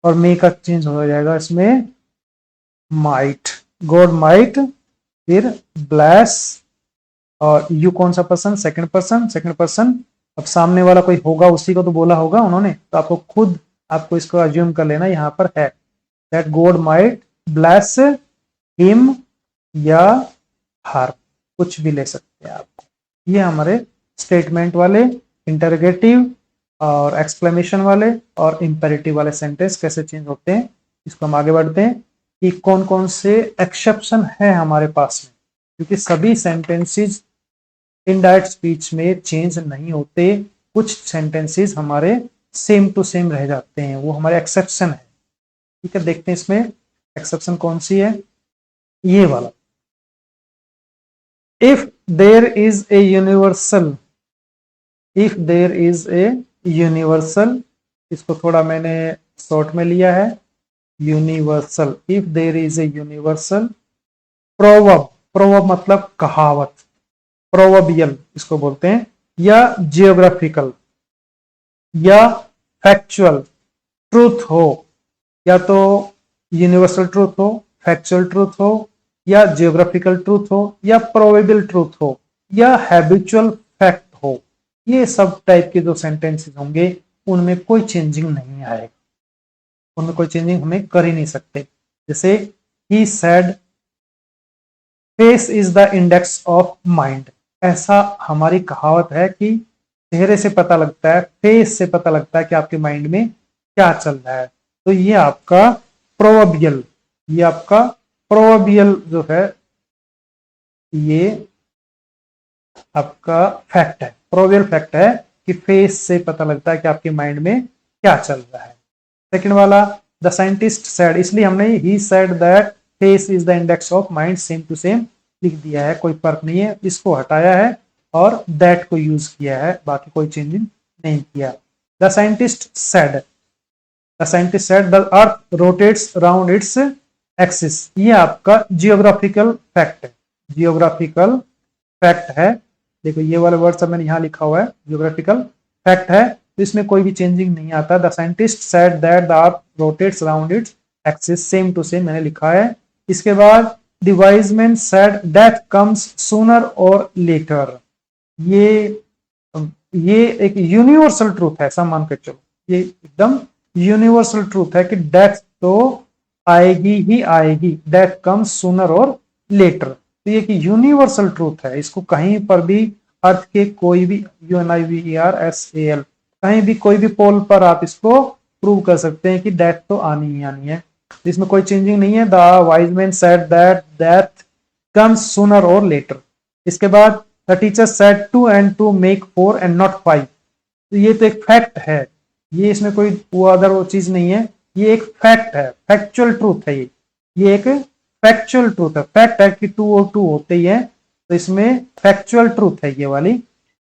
Speaker 1: और मे का चेंज हो जाएगा इसमें माइट, गॉड माइट, फिर ब्लेस, और यू कौन सा पर्सन, सेकंड पर्सन। अब सामने वाला कोई होगा, उसी को तो बोला होगा उन्होंने, तो आपको खुद आपको इसको अज्यूम कर लेना यहाँ पर है, that God might bless him या हर, कुछ भी ले सकते हैं आप। ये हमारे स्टेटमेंट वाले, इंटरोगेटिव और एक्सक्लेमेशन वाले और इंपेरेटिव वाले सेंटेंस कैसे चेंज होते हैं, इसको हम आगे बढ़ते हैं कि कौन कौन से एक्सेप्शन है हमारे पास में, क्योंकि सभी सेंटेंसेस इनडायरेक्ट स्पीच में चेंज नहीं होते, कुछ सेंटेंसेस हमारे सेम टू सेम रह जाते हैं, वो हमारे एक्सेप्शन है। ठीक है, देखते हैं इसमें एक्सेप्शन कौन सी है, ये वाला, if there is a universal, if there is a universal, इसको थोड़ा मैंने शॉर्ट में लिया है, universal, if there is a universal proverb, proverb मतलब कहावत, प्रोवर्बियल इसको बोलते हैं, या जियोग्राफिकल या फैक्चुअल ट्रूथ हो, या तो यूनिवर्सल ट्रूथ हो, फैक्चुअल ट्रूथ हो, या जियोग्राफिकल ट्रूथ हो, या प्रोबेबल ट्रूथ हो, या हैबिचुअल फैक्ट हो, ये सब टाइप के जो सेंटेंसेस होंगे उनमें कोई चेंजिंग नहीं आएगा, उनमें कोई चेंजिंग हमें कर ही नहीं सकते। जैसे he said face is the index of mind, ऐसा हमारी कहावत है कि चेहरे से पता लगता है, फेस से पता लगता है कि आपके माइंड में क्या चल रहा है। तो ये आपका प्रोबेबल, ये आपका प्रोबेबल जो है ये आपका फैक्ट है, प्रोबेबल फैक्ट है कि फेस से पता लगता है कि आपके माइंड में क्या चल रहा है। सेकंड वाला द साइंटिस्ट सेड, इसलिए हमने he said that face is the index of mind same to same लिख दिया है, कोई फर्क नहीं है, इसको हटाया है और दैट को यूज किया है, बाकी कोई चेंजिंग नहीं किया। The scientist said, the scientist said the earth rotates around its axis, ये आपका जियोग्राफिकल फैक्ट है, जियोग्राफिकल फैक्ट है। देखो ये वाला वर्ड सब मैंने यहाँ लिखा हुआ है, जियोग्राफिकल फैक्ट है, तो इसमें कोई भी चेंजिंग नहीं आता। The scientist said that the earth rotates around its axis, same to same मैंने लिखा है। इसके बाद the wise man said death comes sooner or later, ये एक यूनिवर्सल ट्रूथ है, ऐसा मान के चलो, ये एकदम यूनिवर्सल ट्रूथ है कि डेथ तो आएगी ही आएगी, death comes sooner or letter, तो ये एक यूनिवर्सल ट्रूथ है, इसको कहीं पर भी अर्थ के कोई भी UNIVERSAL कहीं भी कोई भी पोल पर आप इसको प्रूव कर सकते हैं कि डेथ तो आनी ही आनी है, इसमें कोई चेंजिंग नहीं है। The wise man said that death comes sooner or letter. इसके बाद the teacher said 2 and 2 make 4 and not 5, तो ये तो एक फैक्ट है, ये इसमें कोई वो अदर वो चीज नहीं है, ये एक फैक्ट है, फैक्चुअल ट्रूथ है, ये एक फैक्चुअल ट्रूथ है, फैक्ट है कि 2 और 2 होते ही है, तो इसमें फैक्चुअल ट्रूथ है ये वाली।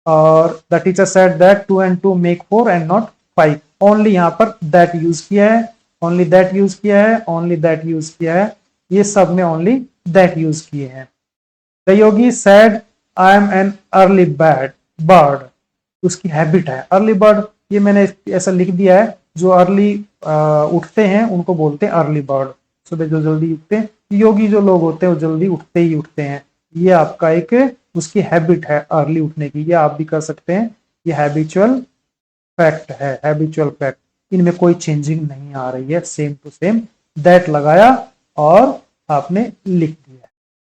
Speaker 1: और the teacher said that 2 and 2 make 4 and not 5, only यहाँ पर दैट यूज किया है, ओनली दैट यूज किया है, ओनली दैट यूज किया है, ये सब में ओनली दैट यूज किए हैं। The Yogi said I am an early bird, उसकी हैबिट है अर्ली बर्ड, ये मैंने ऐसा लिख दिया है, जो अर्ली उठते हैं उनको बोलते हैं अर्ली बर्ड, सुबह जो जल्दी उठते हैं, योगी जो लोग होते हैं वो जल्दी उठते ही उठते हैं, ये आपका एक उसकी हैबिट है अर्ली उठने की, ये आप भी कर सकते हैं, ये हैबिचुअल फैक्ट है, हैबिचुअल फैक्ट, इनमें कोई चेंजिंग नहीं आ रही है, सेम टू सेम दैट लगाया और आपने लिख दिया,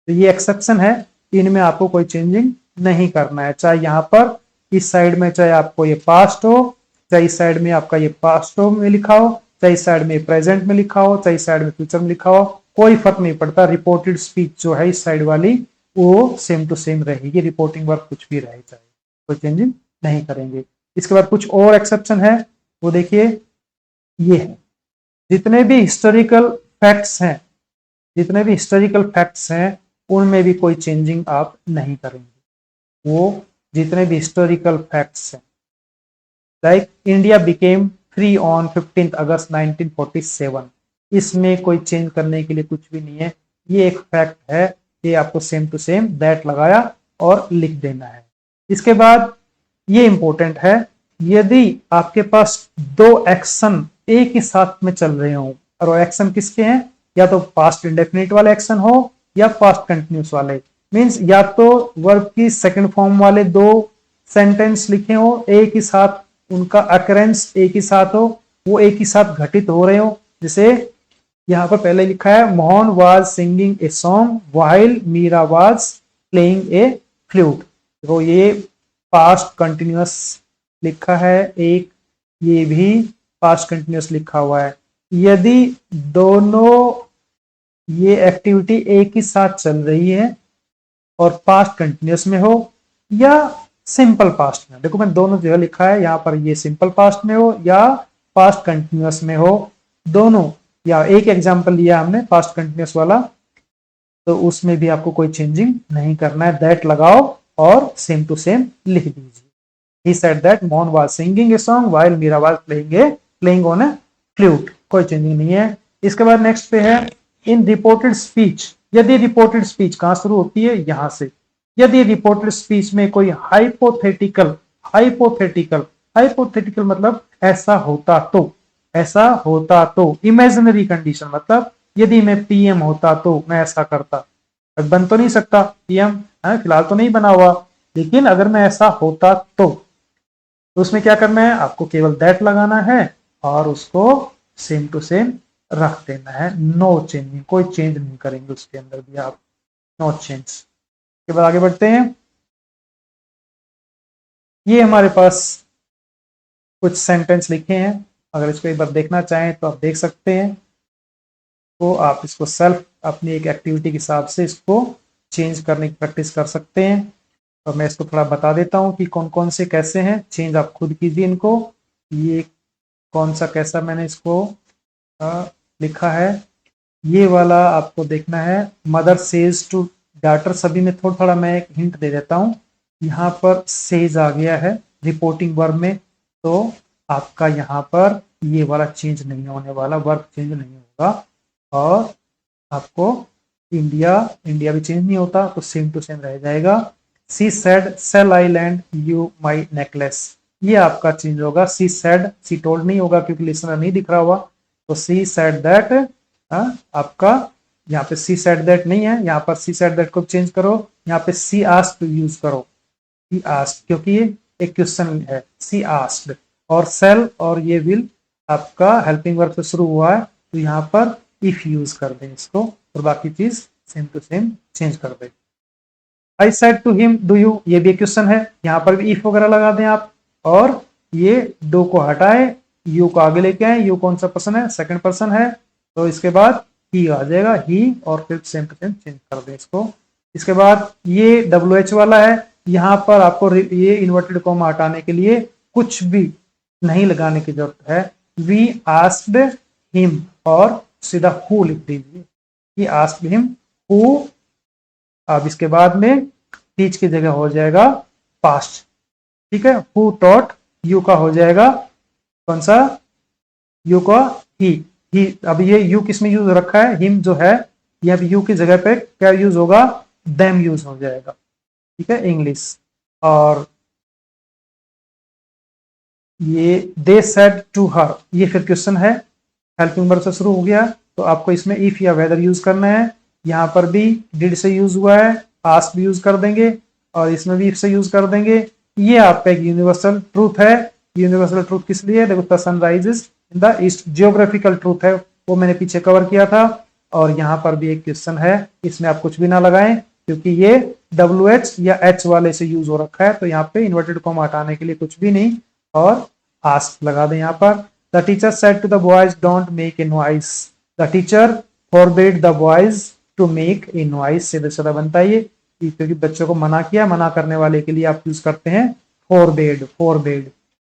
Speaker 1: तो ये एक्सेप्शन है, इनमें आपको कोई चेंजिंग नहीं करना है, चाहे यहाँ पर इस साइड में चाहे आपको ये पास्ट हो, चाहे इस साइड में आपका ये पास्ट हो में लिखा हो, चाहे इस साइड में प्रेजेंट में लिखा हो, चाहे इस साइड में फ्यूचर में लिखा हो, कोई फर्क नहीं पड़ता, रिपोर्टेड स्पीच जो है इस साइड वाली वो सेम टू सेम रहेगी, रिपोर्टिंग वर्क कुछ भी रहे चाहे, कोई चेंजिंग नहीं करेंगे। इसके बाद कुछ और एक्सेप्शन है, वो देखिए ये है, जितने भी हिस्टोरिकल फैक्ट्स हैं, जितने भी हिस्टोरिकल फैक्ट्स हैं उनमें भी कोई चेंजिंग आप नहीं करेंगे, वो जितने भी हिस्टोरिकल फैक्ट्स हैं, like India became free on 15 अगस्त 1947, इसमें कोई चेंज करने के लिए कुछ भी नहीं है, ये एक फैक्ट है, ये आपको सेम टू सेम दैट लगाया और लिख देना है। इसके बाद ये इंपॉर्टेंट है, यदि आपके पास दो एक्शन एक ही साथ में चल रहे हो और वो एक्शन किसके हैं, या तो पास्ट इंडेफिनिट वाले एक्शन हो या पास्ट कंटिन्यूस वाले, मींस या तो वर्ब की सेकंड फॉर्म वाले दो सेंटेंस लिखे हो एक ही साथ, उनका अकरेंस एक ही साथ हो, वो एक ही साथ घटित हो रहे हो। जैसे यहां पर पहले लिखा है Mohan was singing a song while Meera was playing a flute, तो ये पास्ट कंटिन्यूअस लिखा है, एक ये भी पास्ट कंटिन्यूअस लिखा हुआ है। यदि दोनों ये एक्टिविटी एक ही साथ चल रही है और पास्ट कंटिन्यूअस में हो या सिंपल पास्ट में, देखो मैं दोनों जगह लिखा है, यहां पर ये सिंपल पास्ट में हो या पास्ट कंटिन्यूअस में हो, दोनों, या एक एग्जांपल लिया हमने पास्ट कंटिन्यूअस वाला, तो उसमें भी आपको कोई चेंजिंग नहीं करना है, दैट लगाओ और सेम टू सेम लिख दीजिए। He said that Mohan was singing a song while Meera was playing on a flute, कोई चेंजिंग नहीं है। इसके बाद नेक्स्ट पे है इन रिपोर्टेड स्पीच, यदि रिपोर्टेड स्पीच कहां शुरू होती है, यहां से, यदि रिपोर्टेड स्पीच में कोई हाइपोथेटिकल हाइपोथेटिकल मतलब ऐसा होता तो, इमेजिनरी कंडीशन मतलब यदि मैं पीएम होता तो मैं ऐसा करता, बन तो नहीं सकता पीएम, फिलहाल तो नहीं बना हुआ, लेकिन अगर मैं ऐसा होता तो उसमें क्या करना है, आपको केवल दैट लगाना है और उसको सेम टू सेम रख देना है, नो चेंजिंग, कोई चेंज नहीं करेंगे उसके अंदर भी आप, नो चेंज। के बाद आगे बढ़ते हैं, ये हमारे पास कुछ सेंटेंस लिखे हैं, अगर इसको एक बार देखना चाहें तो आप देख सकते हैं, तो आप इसको सेल्फ अपनी एक एक्टिविटी के हिसाब से इसको चेंज करने की प्रैक्टिस कर सकते हैं। और मैं इसको थोड़ा बता देता हूं कि कौन कौन से कैसे हैं, चेंज आप खुद कीजिए इनको। ये कौन सा कैसा मैंने इसको लिखा है, ये वाला आपको देखना है, मदर सेज टू डॉटर, सभी में थोड़ा थोड़ा मैं एक हिंट दे देता हूं, यहाँ पर सेज आ गया है रिपोर्टिंग वर्ब में, तो आपका यहाँ पर ये वाला चेंज नहीं होने वाला, वर्ब चेंज नहीं होगा, और आपको इंडिया भी चेंज नहीं होता तो सेम टू सेम रह जाएगा। She said shall I lend you my necklace, ये आपका चेंज होगा, सी सेड, सी टोल्ड नहीं होगा क्योंकि लिसनर नहीं दिख रहा हुआ, तो सी सेड दैट आपका यहाँ पे सी सेड दैट नहीं है, यहाँ पर सी सेड दैट को चेंज करो, यहाँ पे सी आस्क्ड यूज करो, सी आस्क्ड क्योंकि ये एक क्वेश्चन है, सी आस्क्ड, और सेल और ये विल आपका हेल्पिंग वर्ब से शुरू हुआ है, तो यहाँ पर इफ यूज कर दें इसको, और बाकी चीज सेम टू सेम चेंज कर दें। I said to him do you, ये भी क्वेश्चन है, यहाँ पर भी इफ वगैरह लगा दें आप, और ये डू को हटाए, यू को आगे लेके आए, यू कौन सा पर्सन है, सेकंड पर्सन है, तो इसके बाद ही आ जाएगा, ही, और फिर सेम टू सेम चेंज कर दें इसको। इसके बाद ये WH वाला है, यहाँ पर आपको ये इन्वर्टेड कॉमा हटाने के लिए कुछ भी नहीं लगाने की जरूरत है, वी आस्क्ड हिम, और सीधा हु लिख दीजिए, ही आस्क्ड हिम हु, अब इसके बाद में टीच की जगह हो जाएगा पास्ट, ठीक है, हु टॉट, यू का हो जाएगा कौन सा, यू का ही, अब ये यू किस में यूज रखा है, हिम जो है, ये अब यू की जगह पे क्या यूज होगा, देम यूज हो जाएगा, ठीक है, इंग्लिश। और ये दे सेड टू हर, ये फिर क्वेश्चन है, हेल्पिंग वर्ब से शुरू हो गया, तो आपको इसमें इफ या वेदर यूज करना है, यहाँ पर भी डिड से यूज हुआ है, आस्क भी यूज कर देंगे, और इसमें भी इफ से यूज कर देंगे। ये आपका एक यूनिवर्सल ट्रूथ है, यूनिवर्सल ट्रूथ किस लिए, देखो the sun rises in the east, geographical truth है, वो मैंने पीछे कवर किया था। और यहाँ पर भी एक क्वेश्चन है, इसमें आप कुछ भी ना लगाएं क्योंकि ये WH या H वाले से यूज हो रखा है, तो यहाँ पे इन्वर्टेड कॉमा हटाने के लिए कुछ भी नहीं, और आस्क लगा दें यहाँ पर। The teacher said to the boys don't make a noise, the teacher forbid the boys to make a noise, सीधा सीधा बनता है ये, क्योंकि बच्चों को मना किया, मना करने वाले के लिए आप यूज करते हैं forbid.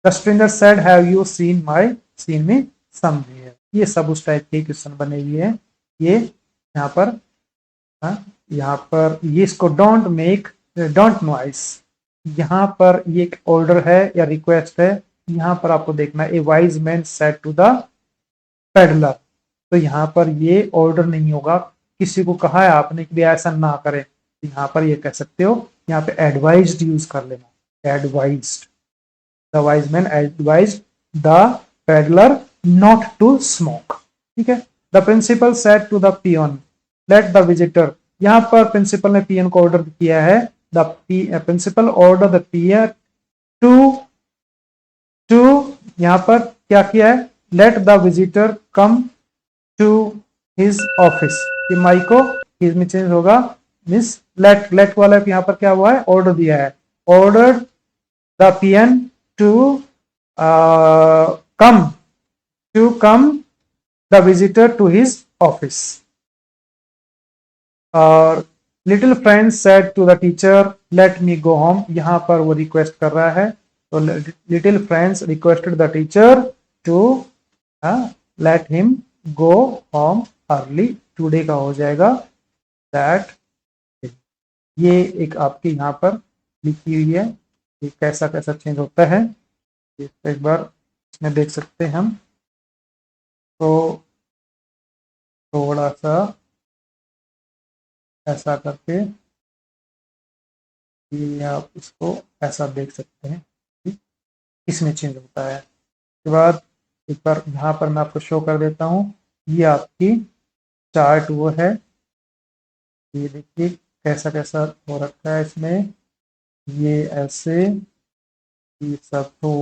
Speaker 1: The stranger said have you seen me somewhere, ये सब उस टाइप के क्वेश्चन बने हुए हैं। ये यहाँ पर ये इसको डोंट नॉइस, यहाँ पर ये एक ऑर्डर है या रिक्वेस्ट है, यहाँ पर आपको देखना है, a wise man said to the peddler, तो यहाँ पर ये ऑर्डर नहीं होगा, किसी को कहा है आपने कि ऐसा ना करें, यहाँ पर ये कह सकते हो, यहाँ पे एडवाइज्ड यूज कर लेना, advised, the wise man advised the peddler not to smoke. ठीक है। The principal said to the peon let the visitor, यहाँ पर प्रिंसिपल ने पियन को ऑर्डर किया है, the principal order the peon to यहाँ पर क्या किया है, let the visitor come to his office, ये माई को हिज में चेंज होगा, मिस लेट, लेट वाला यहाँ पर क्या हुआ है, ऑर्डर दिया है, order the peon to come the visitor to his office. और little friend said to the teacher let me go home, यहां पर वो रिक्वेस्ट कर रहा है, तो little friends requested the teacher to let him go home early, today का हो जाएगा दैट। ये एक आपके यहाँ पर लिखी हुई है, ये कैसा कैसा चेंज होता है, एक बार इसमें देख सकते हैं हम। तो थोड़ा सा ऐसा करके ये आप इसको ऐसा देख सकते हैं कि इसमें चेंज होता है। उसके बाद एक बार यहाँ पर मैं आपको शो कर देता हूँ, ये आपकी चार्ट वो है, ये देखिए कैसा कैसा हो रखा है इसमें, ये ऐसे, ये सब थोड़ा